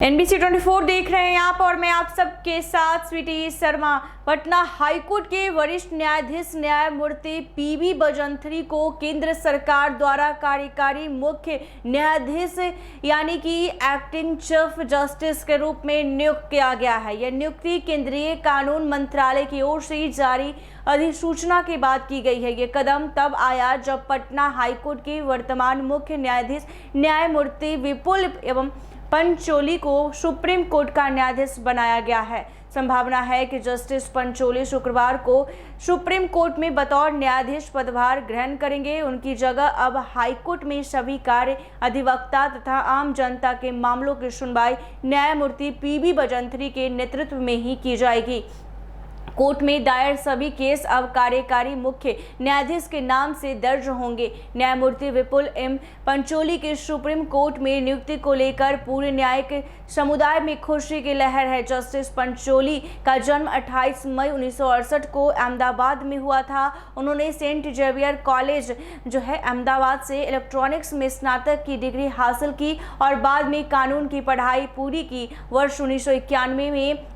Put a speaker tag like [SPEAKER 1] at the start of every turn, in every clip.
[SPEAKER 1] NBC 24 देख रहे हैं आप और मैं आप सबके साथ स्वीटी शर्मा। पटना हाईकोर्ट के वरिष्ठ न्यायाधीश न्यायमूर्ति PB बजंत्री को केंद्र सरकार द्वारा कार्यकारी मुख्य न्यायाधीश यानी कि एक्टिंग चीफ जस्टिस के रूप में नियुक्त किया गया है। यह नियुक्ति केंद्रीय कानून मंत्रालय की ओर से जारी अधिसूचना के बाद की गई है। ये कदम तब आया जब पटना हाईकोर्ट के वर्तमान मुख्य न्यायाधीश न्यायमूर्ति विपुल एवं पंचोली को सुप्रीम कोर्ट का न्यायाधीश बनाया गया है। संभावना है कि जस्टिस पंचोली शुक्रवार को सुप्रीम कोर्ट में बतौर न्यायाधीश पदभार ग्रहण करेंगे। उनकी जगह अब हाईकोर्ट में सभी कार्य, अधिवक्ता तथा आम जनता के मामलों की सुनवाई न्यायमूर्ति PB बजंत्री के नेतृत्व में ही की जाएगी। कोर्ट में दायर सभी केस अब कार्यकारी मुख्य न्यायाधीश के नाम से दर्ज होंगे। न्यायमूर्ति विपुल M पंचोली के सुप्रीम कोर्ट में नियुक्ति को लेकर पूरे न्यायिक समुदाय में खुशी की लहर है। जस्टिस पंचोली का जन्म 28 मई 1968 को अहमदाबाद में हुआ था। उन्होंने सेंट जेवियर कॉलेज अहमदाबाद से इलेक्ट्रॉनिक्स में स्नातक की डिग्री हासिल की और बाद में कानून की पढ़ाई पूरी की। वर्ष 1991 में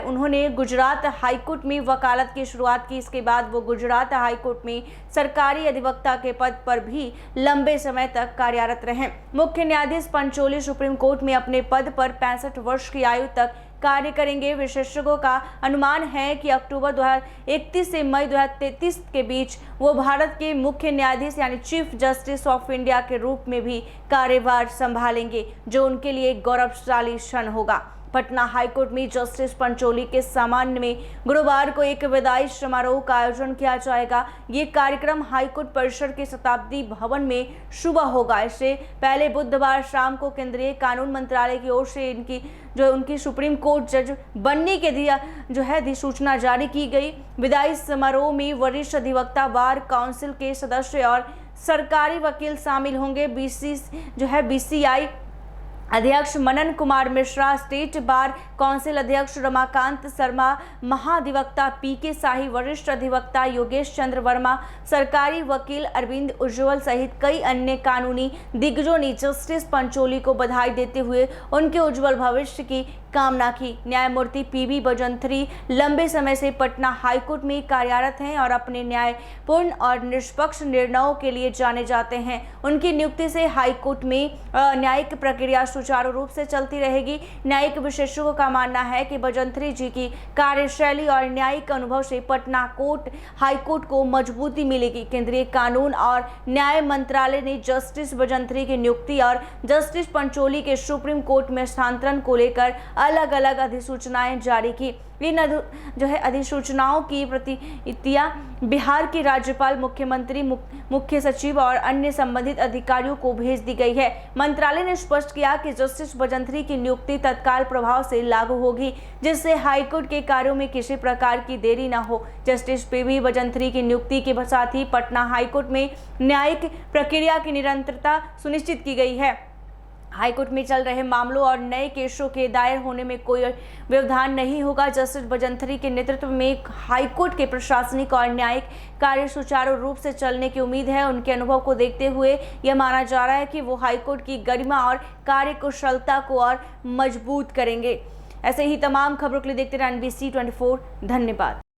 [SPEAKER 1] उन्होंने गुजरात हाईकोर्ट में वकालत की शुरुआत की। इसके बाद वो गुजरात हाईकोर्ट में सरकारी अधिवक्ता के पद पर भी लंबे समय तक कार्यरत रहे। मुख्य न्यायाधीश पंचोली सुप्रीम कोर्ट में अपने पद पर 65 वर्ष की आयु तक कार्य करेंगे। विशेषज्ञों का अनुमान है कि अक्टूबर 2031 से मई 2033 के बीच वो भारत के मुख्य न्यायाधीश यानी चीफ जस्टिस ऑफ इंडिया के रूप में भी कार्यभार संभालेंगे, जो उनके लिए गौरवशाली क्षण होगा। पटना हाईकोर्ट में जस्टिस पंचोली के सम्मान में गुरुवार को एक विदाई समारोह का आयोजन किया जाएगा। ये कार्यक्रम हाईकोर्ट परिसर के शताब्दी भवन में सुबह होगा। इससे पहले बुधवार शाम को केंद्रीय कानून मंत्रालय की ओर से उनकी सुप्रीम कोर्ट जज बनने के अधिसूचना जारी की गई। विदाई समारोह में वरिष्ठ अधिवक्ता, बार काउंसिल के सदस्य और सरकारी वकील शामिल होंगे। BCI अध्यक्ष Manan Kumar Mishra, state bar council अध्यक्ष रमाकांत शर्मा, महाधिवक्ता PK शाही, वरिष्ठ अधिवक्ता योगेश चंद्र वर्मा, सरकारी वकील अरविंद उज्ज्वल सहित कई अन्य कानूनी दिग्गजों ने जस्टिस पंचोली को बधाई देते हुए उनके उज्जवल भविष्य की कामना की। न्यायमूर्ति PB बजंत्री लंबे समय से पटना हाईकोर्ट में कार्यरत हैं और अपने न्यायपूर्ण और निष्पक्ष निर्णयों के लिए जाने जाते हैं। उनकी नियुक्ति से हाईकोर्ट में न्यायिक प्रक्रिया सुचारू रूप से चलती रहेगी। न्यायिक विशेषज्ञों का मानना है कि बजंत्री जी की कार्यशैली और न्यायिक अनुभव से पटना हाईकोर्ट को मजबूती मिलेगी। केंद्रीय कानून और न्याय मंत्रालय ने जस्टिस बजंत्री की नियुक्ति और जस्टिस पंचोली के सुप्रीम कोर्ट में स्थानांतरण को लेकर अलग अलग अधिसूचनाएं जारी की। इन अधिसूचनाओं की प्रतियां बिहार के राज्यपाल, मुख्यमंत्री, मुख्य सचिव और अन्य संबंधित अधिकारियों को भेज दी गई है। मंत्रालय ने स्पष्ट किया कि जस्टिस बजंत्री की नियुक्ति तत्काल प्रभाव से लागू होगी, जिससे हाईकोर्ट के कार्यों में किसी प्रकार की देरी न हो। जस्टिस PB बजंत्री की नियुक्ति के साथ ही पटना हाईकोर्ट में न्यायिक प्रक्रिया की निरंतरता सुनिश्चित की गई है। हाईकोर्ट में चल रहे मामलों और नए केसों के दायर होने में कोई व्यवधान नहीं होगा। जस्टिस बजंत्री के नेतृत्व में हाईकोर्ट के प्रशासनिक और न्यायिक कार्य सुचारू रूप से चलने की उम्मीद है। उनके अनुभव को देखते हुए यह माना जा रहा है कि वो हाईकोर्ट की गरिमा और कार्यकुशलता को और मजबूत करेंगे। ऐसे ही तमाम खबरों के लिए देखते रहें NBC 24। धन्यवाद।